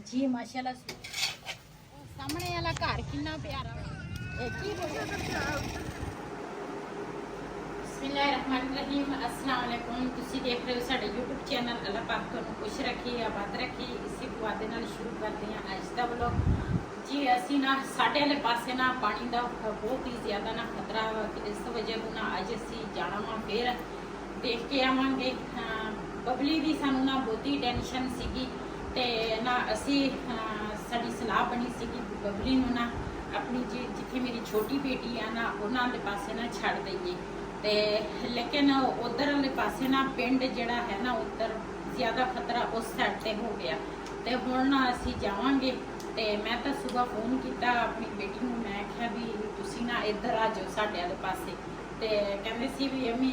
जी माशाल्लाह सामने वाला घर कितना प्यारा बिस्मिल्लाहिर्रहमानिर्रहीम अस्सलाम वालेकुम तुसी देख रहे हो साडे YouTube चैनल अल्लाह पाक तुहानू खुश रखे आबाद रखे इसी दुआ दे नाल शुरू करते हैं अज दा व्लॉग जी असी ना साडे वाले पासे ना पानी दा बहुत ही ज़्यादा ना खतरा इस वजह तो ना अज असी जाना वा फिर देख के आवांगे बबली दी सानू ना बहुती टेंशन सीगी ते ना असी साडी सलाह बनी सीगी बबली नू ना अपनी जिथे मेरी छोटी बेटी है ना उन्हां दे पासे ना छड़ दईए ते लेकिन उधर वाले पासे ना पिंड जिहड़ा है ना उधर ज़्यादा खतरा उस साइड ते हो गया ते हुण ना असी जावांगे ते मैं तो सुबह फोन किया अपनी बेटी नू मैं आख्या भी तुसी ना इधर आ जाओ साडे वाले पासे ते कहंदे सी भी अम्मी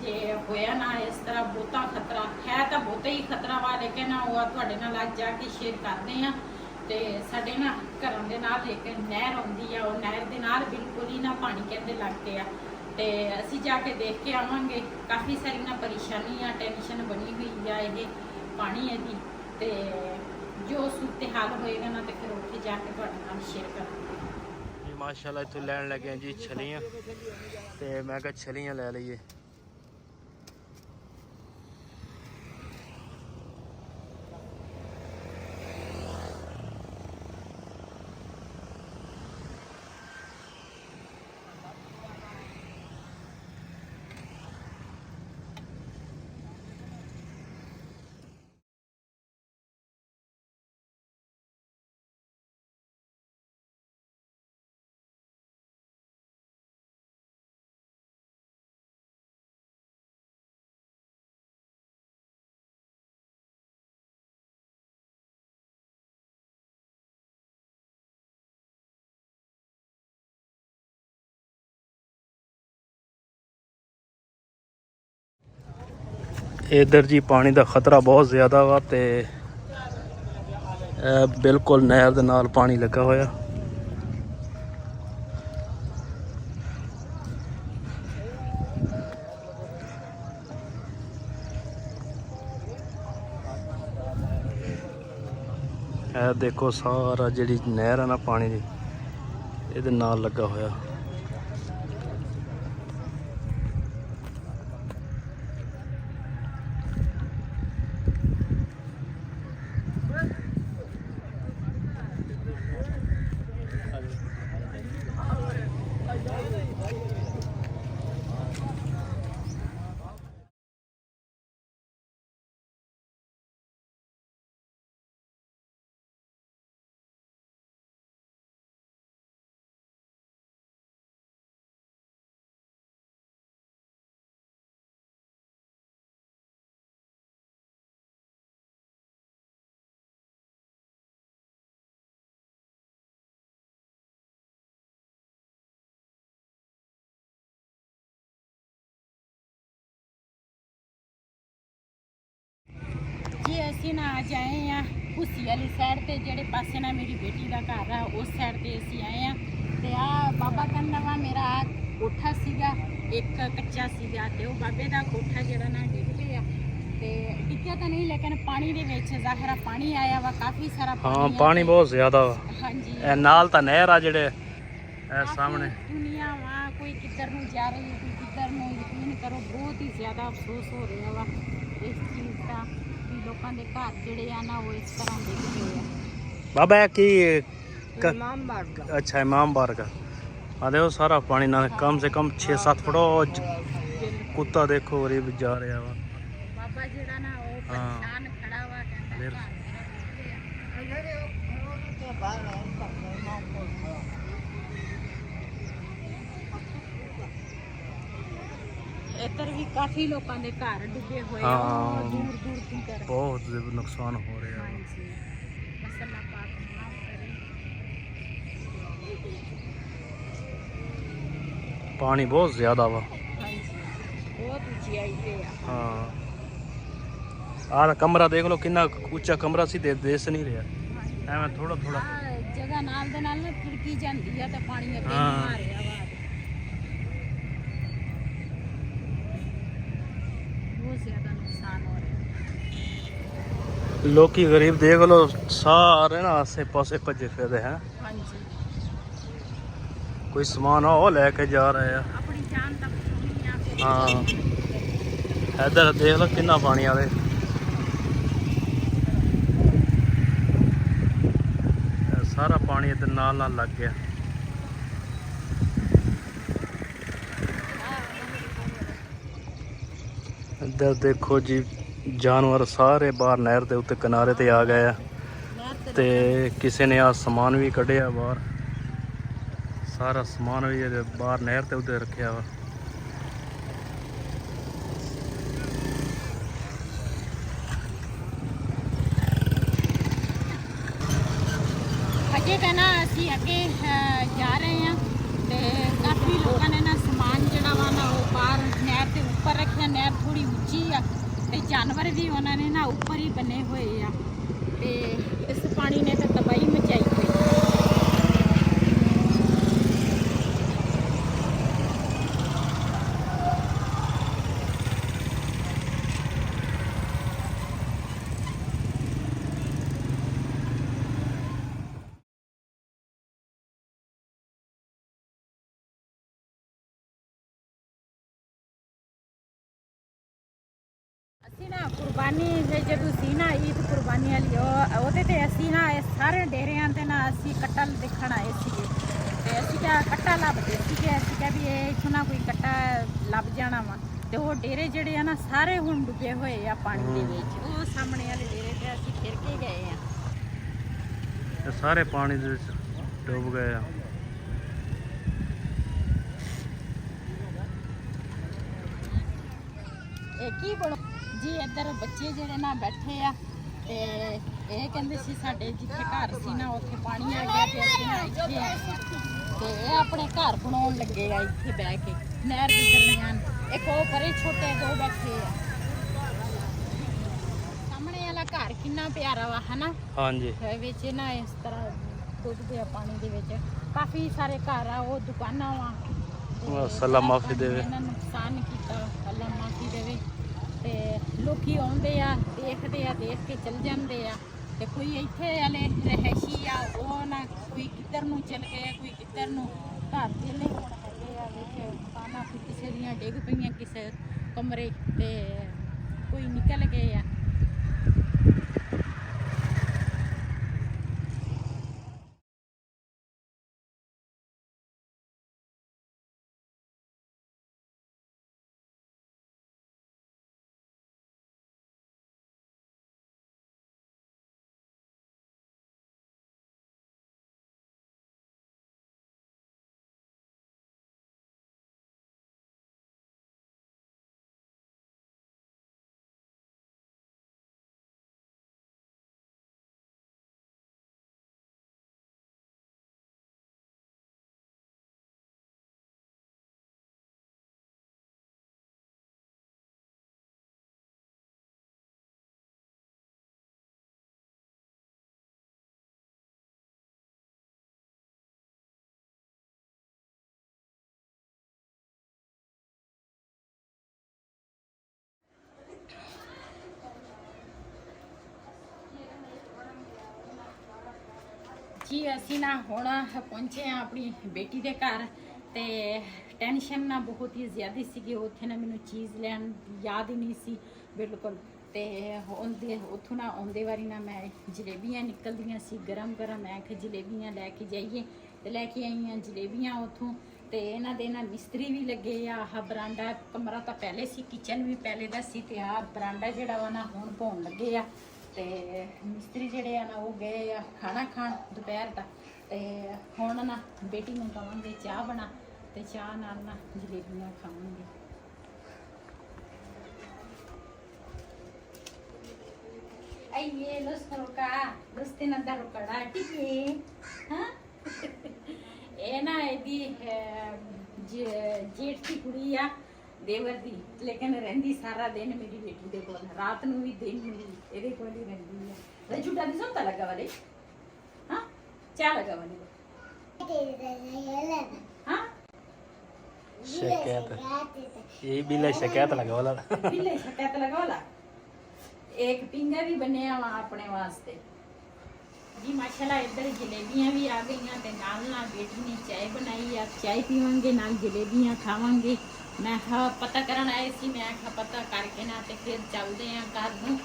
जे होया ना इस तरह बहुता खतरा है तो बहुता ही खतरा वा लेकिन वो तुहाडे नाल अज जाके शेयर करते हैं ते साडे ना घरों दे नाल एक नहर आउंदी आ उह नहर दे नाल बिल्कुल ही ना पानी कहंदे लग गया ते असी जाके देख के आवांगे काफ़ी सारी ना परेशानियां टेंशन बनी हुई है ये पानी दी ते जो सूरत हाल होएगा ना तो फिर उत्थे जाके तुहाडे नाल शेयर करांगे जी माशाल्लाह इत्थों लैन लगे जी छलियां ते मैं कहा छलियां ले लईए इधर जी पानी का खतरा बहुत ज़्यादा वा ते बिल्कुल नहर दे नाल पानी लगा होया देखो सारा जी नहर है ना पानी की इहदे नाल लगा होया जी असी ना आ जाए हैं भुस्सी वाली साइड ते जेड़े पासे ना मेरी बेटी का घर है उस साइड ते असी आए हैं ते आ बाबा कहंदा वा मेरा कोठा सीगा एक कच्चा सीगा ते वो बाबे दा कोठा जेड़ा ना डिग पिया ते डिग्या तो नहीं लेकिन पानी दे विच ज़ाहिर पानी आया वा काफ़ी सारा पानी हाँ पानी बहुत ज़्यादा वा हाँ जी नाल ता नहर आ जेड़े सामने दुनिया वहाँ कोई किधर नूं जा रही है कोई किधर नूं यकीन करो बहुत ही ज़्यादा अफसोस हो रहा वा इस चीज़ का लोगों के घर जिहड़े आ ना वो इस तरह डिग गए हैं बाबा की अच्छा इमाम बार का आदे वो सारा पानी ना कम से कम 6-7 फुट कुत्ता देखो गरीब जा रहा वा बाबा जिहड़ा ना वो परेशान खड़ा हुआ कहंदा इधर भी काफ़ी लोगों के घर डुबे हुए हैं दूर दूर तक बहुत नुकसान हो रहा है पानी बहुत ज़्यादा वा बहुत ऊंची आई पे हाँ आ कमरा देख लो कितना ऊंचा कमरा सी देस नहीं रहा एवं थोड़ा थोड़ा जगह नाल दे नाल ना खिड़की जांदी है तो पानी अगे आ रहा वा बहुत ज़्यादा नुकसान हो रहा है ਲੋਕੀ ਗਰੀਬ ਦੇਖ ਲੋ ਸਾਰੇ ਨਾ ਆਸੇ ਪਾਸੇ ਭੱਜੇ ਫਿਰਦੇ ਹੈ। ਹਾਂਜੀ ਕੋਈ ਸਮਾਨ ਉਹ ਲੈ ਕੇ ਜਾ ਰਹੇ ਆ। ਆਪਣੀ ਜਾਨ ਦਾ ਨਹੀਂ ਆ ਫਿਰ ਹਾਂ ਇੱਧਰ ਦੇਖ ਲੋ ਕਿੰਨਾ ਪਾਣੀ ਆਵੇ। ਸਾਰਾ ਪਾਣੀ ਇੱਧਰ ਨਾਲ ਨਾਲ ਲੱਗ ਗਿਆ। ਇੱਧਰ ਦੇਖੋ ਜੀ ਜਾਨਵਰ ਸਾਰੇ ਬਾਹਰ ਨਹਿਰ ਦੇ ਉੱਤੇ ਕਿਨਾਰੇ ਤੇ ਆ ਗਏ ਆ ਤੇ ਕਿਸੇ ਨੇ ਆ ਸਮਾਨ ਵੀ ਕੱਢਿਆ ਬਾਹਰ। ਸਾਰਾ ਸਮਾਨ ਵੀ ਇਹਦੇ ਬਾਹਰ ਨਹਿਰ ਤੇ ਉੱਤੇ ਰੱਖਿਆ ਵਾ। ਅਜੇ ਤਾਂ ਨਾ ਅਸੀਂ ਅੱਗੇ ਜਾ ਰਹੇ ਹਾਂ ਤੇ ਕਾਫੀ ਲੋਕਾਂ ਨੇ ਨਾ ਸਮਾਨ ਜਿਹੜਾ ਵਾ ਨਾ ਉਹ ਬਾਹਰ ਨਹਿਰ ਦੇ ਉੱਪਰ ਰੱਖਿਆ। ਨਹਿਰ ਥੋੜੀ ਉੱਚੀ ਆ ਤੇ ਜਾਨਵਰ ਵੀ ਉਹਨਾਂ ਨੇ ਨਾ ਉੱਪਰ ਹੀ ਬਣੇ ਹੋਏ ਆ ਤੇ ਇਸ ਪਾਣੀ ਨੇ ਤਾਂ ਤਬਾਹੀ ਮਚਾਈ ਹੋਈ। ਅਸੀਂ ਨਾ ਕੁਰਬਾਨੀ ਦੇ ਜਦੋਂ ਸੀ ਨਾ ਈਦ ਕੁਰਬਾਨੀ ਵਾਲੀ ਉਹਦੇ ਤੇ ਅਸੀਂ ਨਾ ਇਹ ਸਾਰੇ ਡੇਰਿਆਂ ਤੇ ਨਾ ਅਸੀਂ ਕੱਟਾ ਦੇਖਣ ਆਏ ਸੀਗੇ ਤੇ ਅਸੀਂ ਕਿਹਾ ਕੱਟਾ ਲੱਭਦੇ ਸੀਗੇ। ਅਸੀਂ ਕਿਹਾ ਵੀ ਇਹ ਇੱਥੋਂ ਨਾ ਕੋਈ ਕੱਟਾ ਲੱਭ ਜਾਣਾ ਵਾ ਤੇ ਉਹ ਡੇਰੇ ਜਿਹੜੇ ਆ ਨਾ ਸਾਰੇ ਹੁਣ ਡੁੱਬੇ ਹੋਏ ਆ ਪਾਣੀ ਦੇ ਵਿੱਚ। ਉਹ ਸਾਹਮਣੇ ਵਾਲੇ ਡੇਰੇ ਤੇ ਅਸੀਂ ਫਿਰ ਕੇ ਗਏ ਆ। ਇਹ ਸਾਰੇ ਪਾਣੀ ਦੇ ਵਿੱਚ ਡੁੱਬ ਗਏ ਆ। ਇਹ ਕੀ ਬਣੋ ਜੀ ਇੱਧਰ ਬੱਚੇ ਜਿਹੜੇ ਨਾ ਬੈਠੇ ਆ ਤੇ ਇਹ ਕਹਿੰਦੇ ਸੀ ਸਾਡੇ ਜਿੱਥੇ ਘਰ ਸੀ ਨਾ ਉੱਥੇ ਪਾਣੀ ਆ ਗਿਆ ਤੇ ਅਸੀਂ ਨਾ ਇੱਥੇ ਆਏ ਆ ਤੇ ਇਹ ਆਪਣੇ ਘਰ ਬਣਾਉਣ ਲੱਗੇ ਆ ਇੱਥੇ ਬਹਿ ਕੇ ਨਹਿਰ ਦੇ ਦਰਮਿਆਨ। ਇੱਕ ਉਹ ਪਰੇ ਛੋਟੇ ਦੋ ਬੈਠੇ ਆ। ਸਾਹਮਣੇ ਵਾਲਾ ਘਰ ਕਿੰਨਾ ਪਿਆਰਾ ਵਾ ਹਨਾ। ਹਾਂਜੀ ਵਿੱਚ ਨਾ ਇਸ ਤਰ੍ਹਾਂ ਡੁੱਬਦੇ ਆ ਪਾਣੀ ਦੇ ਵਿੱਚ। ਕਾਫੀ ਸਾਰੇ ਘਰ ਆ ਉਹ ਦੁਕਾਨਾਂ ਵਾ। ਅੱਲਾ ਮਾਫੀ ਦੇਵੇ। ਇਹਨਾਂ ਨੂੰ ਨੁਕਸਾਨ ਕੀਤਾ ਅੱਲਾ ਮਾਫੀ ਦੇਵੇ। ਤੇ ਲੋਕੀ ਆਉਂਦੇ ਆ ਦੇਖਦੇ ਆ ਦੇਖ ਕੇ ਚਲ ਜਾਂਦੇ ਆ ਤੇ ਕੋਈ ਇੱਥੇ ਵਾਲੇ ਰਹਿਸ਼ੀ ਆ ਉਹ ਨਾ ਕੋਈ ਕਿੱਧਰ ਨੂੰ ਚਲ ਗਏ ਕੋਈ ਕਿੱਧਰ ਨੂੰ। ਘਰ ਵਿਹਲੇ ਹੁਣ ਹੈਗੇ ਆ ਵਿੱਚ ਮਕਾਨਾਂ ਕਿਸੇ ਦੀਆਂ ਡਿੱਗ ਪਈਆਂ ਕਿਸੇ ਕਮਰੇ ਤੇ ਕੋਈ ਨਿਕਲ ਗਏ ਆ। ਜੀ ਅਸੀਂ ਨਾ ਹੁਣ ਪਹੁੰਚੇ ਆ ਆਪਣੀ ਬੇਟੀ ਦੇ ਘਰ ਤੇ ਟੈਨਸ਼ਨ ਨਾ ਬਹੁਤ ਹੀ ਜ਼ਿਆਦਾ ਸੀਗੀ। ਉੱਥੇ ਨਾ ਮੈਨੂੰ ਚੀਜ਼ ਲੈਣ ਯਾਦ ਹੀ ਨਹੀਂ ਸੀ ਬਿਲਕੁਲ ਤੇ ਉਹਦੇ ਉੱਥੋਂ ਨਾ ਆਉਂਦੇ ਵਾਰੀ ਨਾ ਮੈਂ ਜਲੇਬੀਆਂ ਨਿਕਲਦੀਆਂ ਸੀ ਗਰਮ ਗਰਮ। ਮੈਂ ਕਿ ਜਲੇਬੀਆਂ ਲੈ ਕੇ ਜਾਈਏ ਤੇ ਲੈ ਕੇ ਆਈਆਂ ਜਲੇਬੀਆਂ ਉੱਥੋਂ। ਤੇ ਇਹਨਾਂ ਦੇ ਨਾਲ ਮਿਸਤਰੀ ਵੀ ਲੱਗੇ ਆ। ਆਹ ਬਰਾਂਡਾ ਕਮਰਾ ਤਾਂ ਪਹਿਲੇ ਸੀ ਕਿਚਨ ਵੀ ਪਹਿਲੇ ਦਾ ਸੀ ਤੇ ਆਹ ਬਰਾਂਡਾ ਜਿਹੜਾ ਵਾ ਨਾ ਹੁਣ ਪਾਉਣ ਲੱਗੇ ਆ। ਤੇ ਮਿਸਤਰੀ ਜਿਹੜੇ ਆ ਨਾ ਉਹ ਗਏ ਆ ਖਾਣਾ ਖਾਣ ਦੁਪਹਿਰ ਦਾ ਤੇ ਹੁਣ ਨਾ ਬੇਟੀ ਨੂੰ ਕਵਾਂਗੇ ਚਾਹ ਬਣਾ ਤੇ ਚਾਹ ਨਾਲ ਨਾ ਜਲੇਬੀਆਂ ਖਾਵਾਂਗੇ। Ay, los troca, los tenanda rocada, tiki, हाँ? ਇਹ ਨਾ ਇਹਦੀ ਜੇਠ ਦੀ ਕੁੜੀ ਆ ਦੇਵਰ ਦੀ ਲੇਕਿਨ ਰਹਿੰਦੀ ਸਾਰਾ ਦਿਨ ਮੇਰੀ ਬੇਟੀ ਦੇ ਕੋਲ। ਰਾਤ ਨੂੰ ਵੀ ਦਿਨ ਨੂੰ ਵੀ ਇਹਦੇ ਕੋਲ ਹੀ ਰਹਿੰਦੀ ਆ। ਰਜੂਟਾ ਦੀ ਸੁਣਤਾ ਲੱਗਾ ਵਾਲੇ ਹਾਂ ਚਾਹ ਲੱਗਾ ਵਾਲੇ हाँ शिकायत ये बिल्ला शिकायत लगा वाला बिल्ला शिकायत लगा वाला एक पिंगा भी बनया वहाँ अपने वास्ते जी माशाल्लाह। इधर जलेबियां भी आ गई ते नाल नाल बेटी ने चाय बनाई है, चाय पीवांगे नाल जलेबियां खावांगे। मैं पता करन आए सी, मैं पता करके ना ते फिर चलते हैं घर नूं।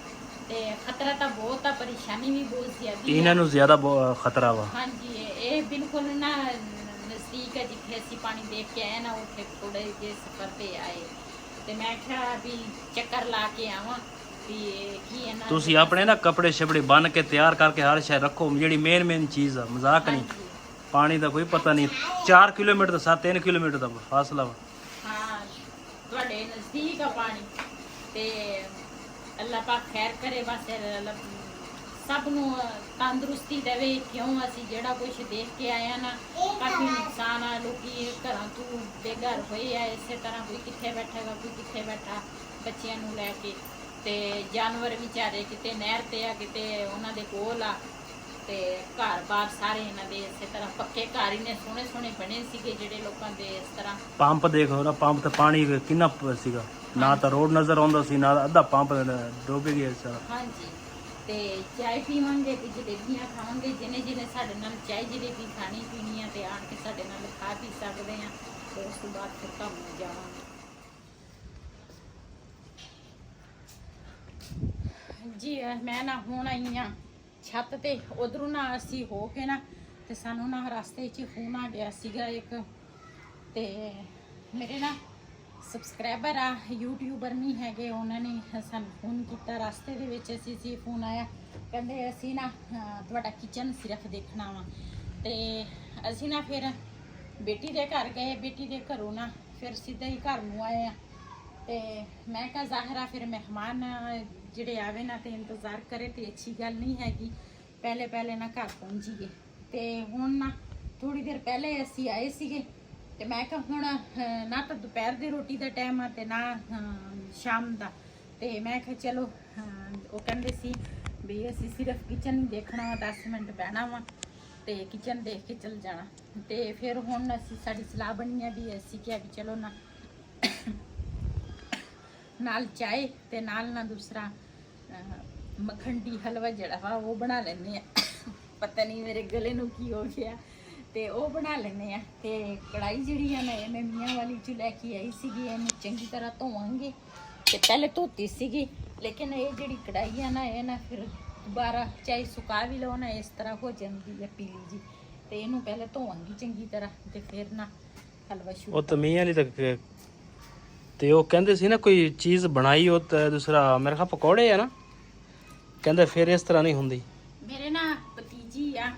ते खतरा तो बहुत आ, परेशानी भी बहुत ज्यादा ਇਹਨਾਂ ਨੂੰ ਜ਼ਿਆਦਾ ਖਤਰਾ ਵਾ। हाँ जी ये बिल्कुल ना नजदीक है जिथे असी पानी देख के आए ना, उथे थोड़े जे सफर पे आए ते मैं क्या भी चक्कर ला के आवा भी की है ना। ਤੁਸੀਂ ਆਪਣੇ ਨਾ ਕੱਪੜੇ ਛਪੜੇ ਬੰਨ ਕੇ ਤਿਆਰ ਕਰਕੇ ਹਰ ਸ਼ੈ ਰੱਖੋ, ਜਿਹੜੀ ਮੇਨ ਚੀਜ਼ ਆ, ਮਜ਼ਾਕ ਨਹੀਂ। ਪਾਣੀ ਦਾ ਕੋਈ ਪਤਾ ਨਹੀਂ, 4 ਕਿਲੋਮੀਟਰ ਦਾ 3 ਕਿਲੋਮੀਟਰ ਦਾ ਫਾਸਲਾ ਵਾ। हाँ ਤੁਹਾਡੇ ਨਜ਼ਦੀਕ ਆ ਪਾਣੀ ਤੇ ਅੱਲਾਹ ਪਾਕ ਖੈਰ ਕਰੇ, ਬਸ ਸਭ ਨੂੰ ਤੰਦਰੁਸਤੀ ਦੇਵੇ। ਕਿਉਂ ਅਸੀਂ ਜਿਹੜਾ ਕੁਝ ਦੇਖ ਕੇ ਆਇਆ ਨਾ, ਕਾਫੀ ਨੁਕਸਾਨ ਆ, ਲੋਕੀ ਘਰਾਂ ਤੋਂ ਬੇਘਰ ਹੋਏ ਆ। ਇਸੇ ਤਰ੍ਹਾਂ ਕੋਈ ਕਿੱਥੇ ਬੈਠੇਗਾ, ਕੋਈ ਕਿੱਥੇ ਬੈਠਾ ਬੱਚਿਆਂ ਨੂੰ ਲੈ ਕੇ। ਤੇ ਜਾਨਵਰ ਵਿਚਾਰੇ ਕਿਤੇ ਨਹਿਰ ਤੇ ਆ, ਕਿਤੇ ਉਹਨਾਂ ਦੇ ਕੋਲ ਆ। ਤੇ ਘਰ-ਬਾਰ ਸਾਰੇ ਇਹਨਾਂ ਦੇ ਇਸੇ ਤਰ੍ਹਾਂ ਪੱਕੇ ਘਰ ਹੀ ਨੇ, ਸੋਹਣੇ ਸੋਹਣੇ ਬਣੇ ਸੀਗੇ ਜਿਹੜੇ ਲੋਕਾਂ ਦੇ। ਇਸ ਤਰ੍ਹਾਂ ਪੰਪ ਦੇਖੋ ਨਾ, ਪੰਪ ਤੇ ਪਾਣੀ ਕਿੰਨਾ ਸੀਗਾ, ਨਾ ਤਾਂ ਰੋਡ ਨਜ਼ਰ ਆਉਂਦਾ ਸੀ, ਨਾ ਅੱਧਾ ਪੰਪ ਡੁੱਬ ਗਿਆ ਸਾਰਾ। ਹਾਂਜੀ ਤੇ ਚਾय ਪੀਵਾਂਗੇ ਤੇ ਜਲੇਬੀਆਂ ਖਾਵਾਂਗੇ। ਜਿਹਨੇ ਜਿਹਨੇ ਸਾਡੇ ਨਾਲ ਚਾय ਜਲੇਬੀ ਖਾਣੀ ਪੀਣੀ ਆ ਤੇ ਆਣ ਕੇ ਸਾਡੇ ਨਾਲ ਖਾ ਪੀ ਸਕਦੇ ਆ। ਤੇ ਉਸ ਤੋਂ ਬਾਅਦ ਫਿਰ ਕੰਮ ਨੂੰ ਜਾਵਾਂਗੇ ਜੀ। ਮੈਂ ਨਾ ਹੁਣ ਆਈ ਆ ਛੱਤ ਤੇ, ਉਧਰੋਂ ਨਾ ਅਸੀਂ ਹੋ ਕੇ ਨਾ ਤੇ ਸਾਨੂੰ ਨਾ ਰਸਤੇ 'ਚ ਫੋਨ ਆ ਗਿਆ ਸੀਗਾ ਇੱਕ। ਤੇ ਮੇਰੇ ਨਾ ਸਬਸਕ੍ਰਾਈਬਰ ਆ, ਯੂਟਿਊਬਰ ਨਹੀਂ ਹੈਗੇ, ਉਹਨਾਂ ਨੇ ਸਾਨੂੰ ਫੋਨ ਕੀਤਾ ਰਸਤੇ ਦੇ ਵਿੱਚ। ਅਸੀਂ ਫੋਨ ਆਇਆ, ਕਹਿੰਦੇ ਅਸੀਂ ਨਾ ਤੁਹਾਡਾ ਕਿਚਨ ਸਿਰਫ ਦੇਖਣਾ ਵਾ। ਤੇ ਅਸੀਂ ਨਾ ਫਿਰ ਬੇਟੀ ਦੇ ਘਰ ਗਏ, ਬੇਟੀ ਦੇ ਘਰੋਂ ਨਾ ਫਿਰ ਸਿੱਧਾ ਹੀ ਘਰ ਨੂੰ ਆਏ ਆ। ਤੇ ਮੈਂ ਕਿਹਾ ਜ਼ਾਹਿਰਾ ਫਿਰ ਮਹਿਮਾਨ ਜਿਹੜੇ ਆਵੇ ਨਾ ਤੇ ਇੰਤਜ਼ਾਰ ਕਰੇ ਤੇ ਅੱਛੀ ਗੱਲ ਨਹੀਂ ਹੈਗੀ, ਪਹਿਲੇ ਨਾ ਘਰ ਪਹੁੰਚੀਏ। ਤੇ ਹੁਣ ਨਾ ਥੋੜੀ ਦੇਰ ਪਹਿਲੇ ਅਸੀਂ ਆਏ ਸੀਗੇ ਤੇ ਮੈਂ ਕਿਹਾ ਹੁਣ ਨਾ ਤਾਂ ਦੁਪਹਿਰ ਦੀ ਰੋਟੀ ਦਾ ਟਾਈਮ ਆ ਤੇ ਨਾ ਸ਼ਾਮ ਦਾ। ਤੇ ਮੈਂ ਕਿਹਾ ਚਲੋ ਉਹ ਕਹਿੰਦੇ ਸੀ ਵੀ ਅਸੀਂ ਸਿਰਫ ਕਿਚਨ ਦੇਖਣਾ ਵਾ, 10 ਮਿੰਟ ਬਹਿਣਾ ਵਾ ਤੇ ਕਿਚਨ ਦੇਖ ਕੇ ਚਲ ਜਾਣਾ। ਤੇ ਫਿਰ ਹੁਣ ਅਸੀਂ ਸਾਡੀ ਸਲਾਹ ਬਣੀ ਆ ਵੀ ਅਸੀਂ ਕਿਹਾ ਵੀ ਚਲੋ ਨਾ ਨਾਲ ਚਾय ਤੇ ਨਾਲ ਨਾ ਦੂਸਰਾ ਮੱਖਣ ਹਲਵਾ ਜਿਹੜਾ ਵਾ ਉਹ ਬਣਾ ਲੈਂਦੇ ਆ। ਪਤਾ ਨਹੀਂ ਮੇਰੇ ਗਲੇ ਨੂੰ ਕੀ ਹੋ ਗਿਆ ਤੇ ਉਹ ਬਣਾ ਲੈਂਦੇ ਆ। ਤੇ ਕੜਾਈ ਜਿਹੜੀ ਆ ਨਾ ਇਹ ਮੈਂ ਮੀਆਂ ਵਾਲੀ ਚ ਲੈ ਕੇ ਆਈ ਸੀਗੀ, ਇਹਨੂੰ ਚੰਗੀ ਤਰ੍ਹਾਂ ਧੋਵਾਂਗੇ। ਤੇ ਪਹਿਲੇ ਧੋਤੀ ਸੀਗੀ, ਲੇਕਿਨ ਇਹ ਜਿਹੜੀ ਕੜਾਈ ਆ ਨਾ ਇਹ ਨਾ ਫਿਰ ਦੁਬਾਰਾ ਚਾਹੇ ਸੁਕਾ ਵੀ ਲਓ ਨਾ ਇਸ ਤਰ੍ਹਾਂ ਹੋ ਜਾਂਦੀ ਹੈ ਪੀਲੀ ਜੀ। ਤੇ ਇਹਨੂੰ ਪਹਿਲੇ ਧੋਵਾਂਗੀ ਚੰਗੀ ਤਰ੍ਹਾਂ ਤੇ ਫਿਰ ਨਾ ਹਲਵਾ ਸ਼ੁਰੂ। ਉਹ ਤਾਂ ਮੀਆਂ ਵਾਲੀ ਤੱਕ ਤੇ ਉਹ ਕਹਿੰਦੇ ਸੀ ਨਾ ਕੋਈ ਚੀਜ਼ ਬਣਾਈ ਉਹ ਤਾਂ ਦੂਸਰਾ ਮੇਰੇ ਖਿਆਲ ਪਕੌੜੇ ਆ ਨਾ, ਕਹਿੰਦੇ ਫਿਰ ਇਸ ਤਰ੍ਹਾਂ ਨਹੀਂ ਹੁੰਦੀ। ਮੇਰੇ ਨਾ ਭਤੀਜੀ ਆ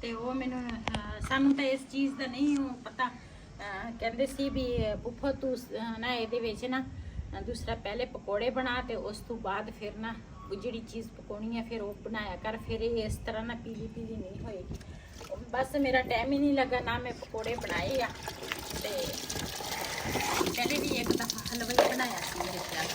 ਤੇ ਉਹ ਮੈਨੂੰ ਸਾਨੂੰ ਤਾਂ ਇਸ ਚੀਜ਼ ਦਾ ਨਹੀਂ ਪਤਾ। ਕਹਿੰਦੇ ਸੀ ਵੀ ਪੁੱਫਾ ਤੂੰ ਨਾ ਇਹਦੇ ਵਿੱਚ ਨਾ ਦੂਸਰਾ ਪਹਿਲੇ ਪਕੌੜੇ ਬਣਾ ਤੇ ਉਸ ਤੋਂ ਬਾਅਦ ਫਿਰ ਨਾ ਜਿਹੜੀ ਚੀਜ਼ ਪਕਾਉਣੀ ਹੈ ਫਿਰ ਉਹ ਬਣਾਇਆ ਕਰ, ਫਿਰ ਇਹ ਇਸ ਤਰ੍ਹਾਂ ਨਾ ਪੀਲੀ ਪੀਲੀ ਨਹੀਂ ਹੋਏਗੀ। ਬਸ ਮੇਰਾ ਟਾਈਮ ਹੀ ਨਹੀਂ ਲੱਗਾ, ਨਾ ਮੈਂ ਪਕੌੜੇ ਬਣਾਏ ਆ। ਤੇ ਪਹਿਲੇ ਵੀ ਇੱਕ ਦਫਾ ਹਲਵਾ ਹੀ ਬਣਾਇਆ ਸੀ ਮੇਰੇ ਖਿਆਲ।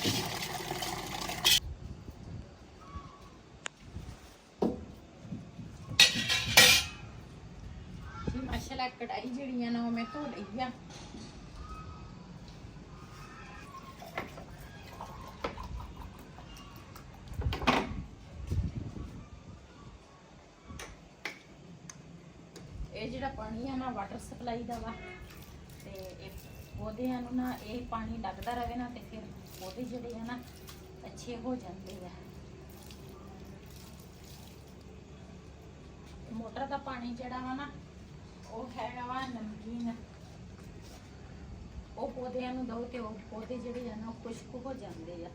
ਮਾਸ਼ਾਅੱਲਾ ਕੜਾਈ ਜਿਹੜੀ ਆ ਨਾ ਉਹ ਮੈਂ ਧੋ ਲਈ ਆ। ਇਹ ਜਿਹੜਾ ਪਾਣੀ ਆ ਨਾ ਵਾਟਰ ਸਪਲਾਈ ਦਾ ਵਾ ਤੇ ਇਹ ਪੌਦਿਆਂ ਨੂੰ ਨਾ ਇਹ ਪਾਣੀ ਲੱਗਦਾ ਰਹੇ ਨਾ ਤੇ ਫਿਰ ਪੌਦੇ ਜਿਹੜੇ ਆ ਨਾ ਅੱਛੇ ਹੋ ਜਾਂਦੇ ਆ। ਮੋਟਰ ਦਾ ਪਾਣੀ ਜਿਹੜਾ ਵਾ ਨਾ ਉਹ ਹੈਗਾ ਵਾ ਨਮਕੀਨ, ਉਹ ਪੌਦਿਆਂ ਨੂੰ ਦਿਓ ਤੇ ਉਹ ਪੌਦੇ ਜਿਹੜੇ ਆ ਨਾ ਉਹ ਖੁਸ਼ਕ ਹੋ ਜਾਂਦੇ ਆ।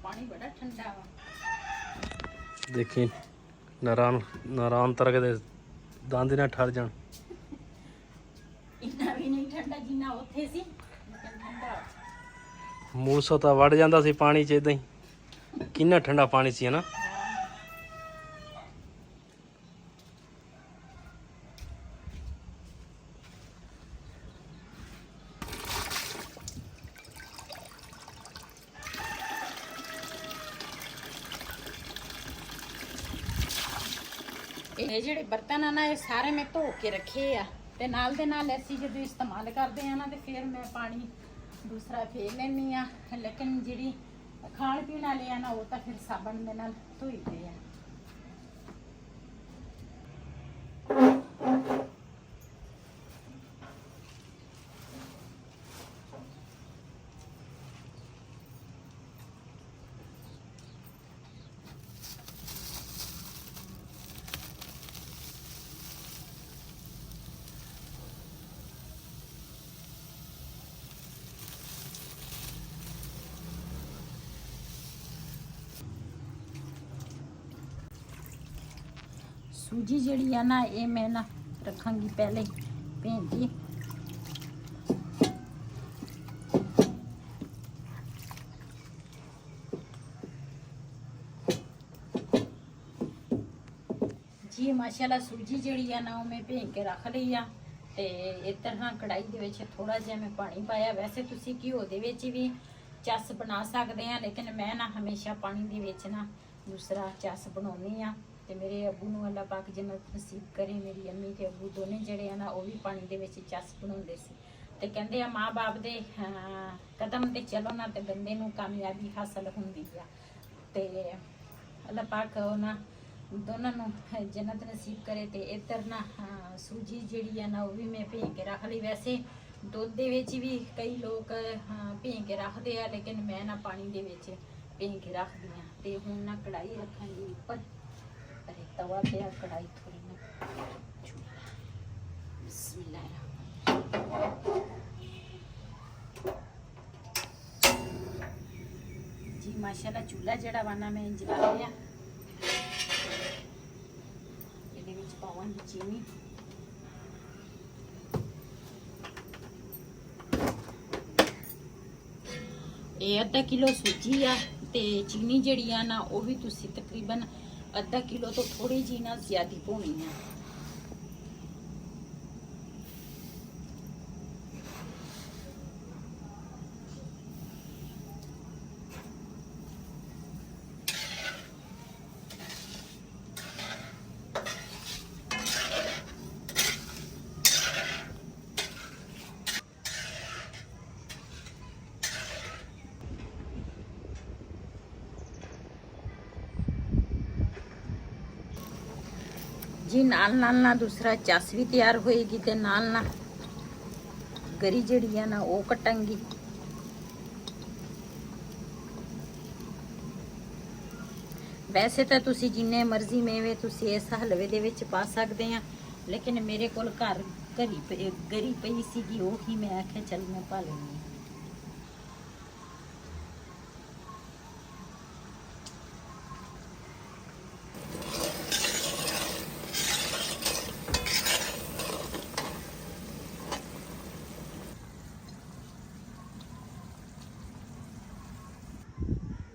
पानी बड़ा ठंडा वा। देखी नारायण तरह के दांद ना ठर जान। इतना भी नहीं ठंडा जिन्ना उत्थे सी, लेकिन ਮੂਸਾ ਤਾਂ ਵੜ ਜਾਂਦਾ ਸੀ ਪਾਣੀ 'ਚ ਇਦਾਂ ਹੀ। ਕਿੰਨਾ ਠੰਡਾ ਪਾਣੀ ਸੀ ਹਨਾ। ਇਹ ਜਿਹੜੇ ਬਰਤਨ ਆ ਨਾ ਇਹ ਸਾਰੇ ਮੈਂ ਧੋ ਕੇ ਰੱਖੇ ਆ ਤੇ ਨਾਲ ਦੇ ਨਾਲ ਅਸੀਂ ਜਦੋਂ ਇਸਤੇਮਾਲ ਕਰਦੇ ਆ ਨਾ ਤੇ ਫਿਰ ਮੈਂ ਪਾਣੀ ਦੂਸਰਾ ਫੇਰ ਲੈਣੀ ਆ। ਲੇਕਿਨ ਜਿਹੜੀ ਖਾਣ ਪੀਣ ਵਾਲੇ ਆ ਨਾ ਉਹ ਤਾਂ ਫਿਰ ਸਾਬਣ ਦੇ ਨਾਲ ਧੋਈਦੇ ਆ। सूजी जड़ी है ना ये मैं ना रखांगी पहले भेज के। जी माशाल्लाह सूजी जड़ी है ना वो मैं भेज के रख ली आ। ते इस तरह कढ़ाई दे विच थोड़ा जिहा मैं पानी पाया। वैसे तुसी घिओ दे विच भी चस बना सकते हैं लेकिन मैं ना हमेशा पानी दे विच ना दूसरा चस बनाउनी आ। ते मेरे अबू नूं अल्लाह पाक जन्नत नसीब करे। मेरी अम्मी ते अबू दोने जड़े ना वो भी पानी दे विच चस बनाउंदे सी। ते कहंदे आ माँ बाप दे कदम ते चलो ना ते बंदे नूं कामयाबी हासिल हुंदी आ। ते अल्लाह पाक ना दोनों नूं जन्नत नसीब करे। ते इधर ना सूजी जिहड़ी आ ना वो भी मैं भेज के रख ली। वैसे दुध दे विच भी कई लोग भेज के रखते आ लेकिन मैं ना पानी दे विच भेज के रखदी आ। ते हुण ना कढ़ाई रखांगी उपर। अरे तवा पे कढ़ाई थोड़ी ना बिस्मिल्लाह। जी माशाल्लाह चूल्हा जड़ा वाना मैं जला लिया। ये विच पावांगी चीनी। ये आधा किलो सूजी आ ते चीनी जड़ी आ ना वो भी तुसी तकरीबन आधा किलो तो थोड़ी जी ना ज्यादा भोनी है। जी नाल नाल ना दूसरा चस भी तैयार होएगी ते नाल ना गरी जड़ी है ना वो कटांगी। वैसे तो तुसी जिन्ने मर्जी मेवे तुसी इस हलवे दे विच पा सकते हैं लेकिन मेरे कोल घर गरी पई सीगी ओही मैं आख्या चल मैं पा लैनी।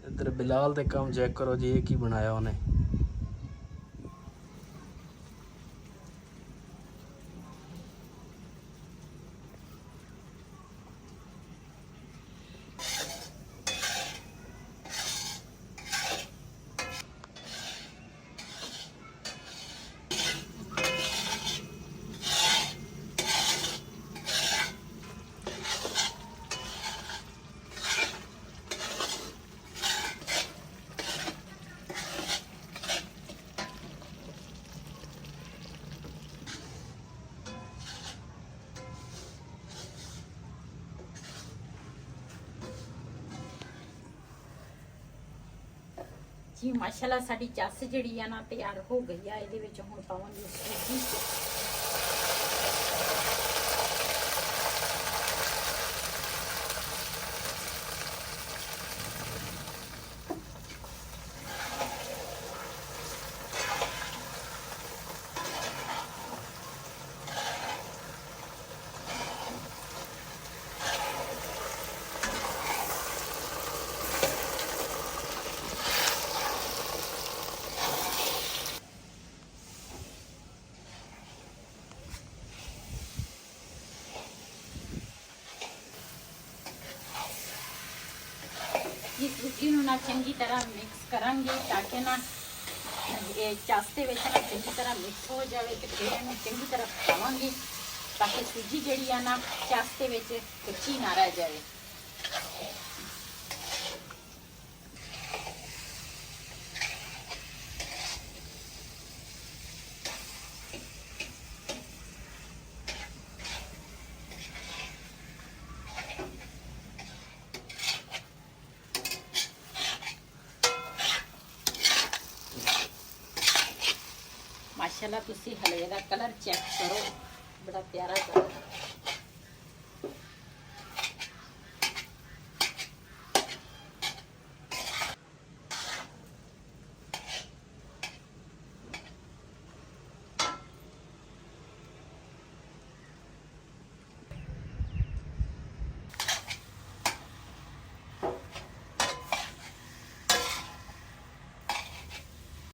इधर बिलाल दे काम चेक करो जी, ये की बनाया उन्हें। जी माशाल्लाह साडी चस जिहड़ी है ना तैयार हो गई है। इहदे विच हुण पावांगे सूजी। ਅਸੀਂ ਸੂਜੀ ਨੂੰ ਨਾ ਚੰਗੀ ਤਰ੍ਹਾਂ ਮਿਕਸ ਕਰਾਂਗੇ ਤਾਂ ਕਿ ਨਾ ਇਹ ਚਾਸਤੇ ਵਿੱਚ ਨਾ ਚੰਗੀ ਤਰ੍ਹਾਂ ਮਿਕਸ ਹੋ ਜਾਵੇ ਤੇ ਫਿਰ ਇਹਨੂੰ ਚੰਗੀ ਤਰ੍ਹਾਂ ਪਕਾਵਾਂਗੇ ਤਾਂ ਕਿ ਸੂਜੀ ਜਿਹੜੀ ਆ ਨਾ ਚਾਸਤੇ ਵਿੱਚ ਕੱਚੀ ਨਾ ਰਹਿ ਜਾਵੇ। ਮਾਸ਼ਾਅੱਲਾ ਤੁਸੀਂ ਹਲਵੇ ਦਾ ਕਲਰ ਚੈੱਕ ਕਰੋ, ਬੜਾ ਪਿਆਰਾ ਕਲਰ।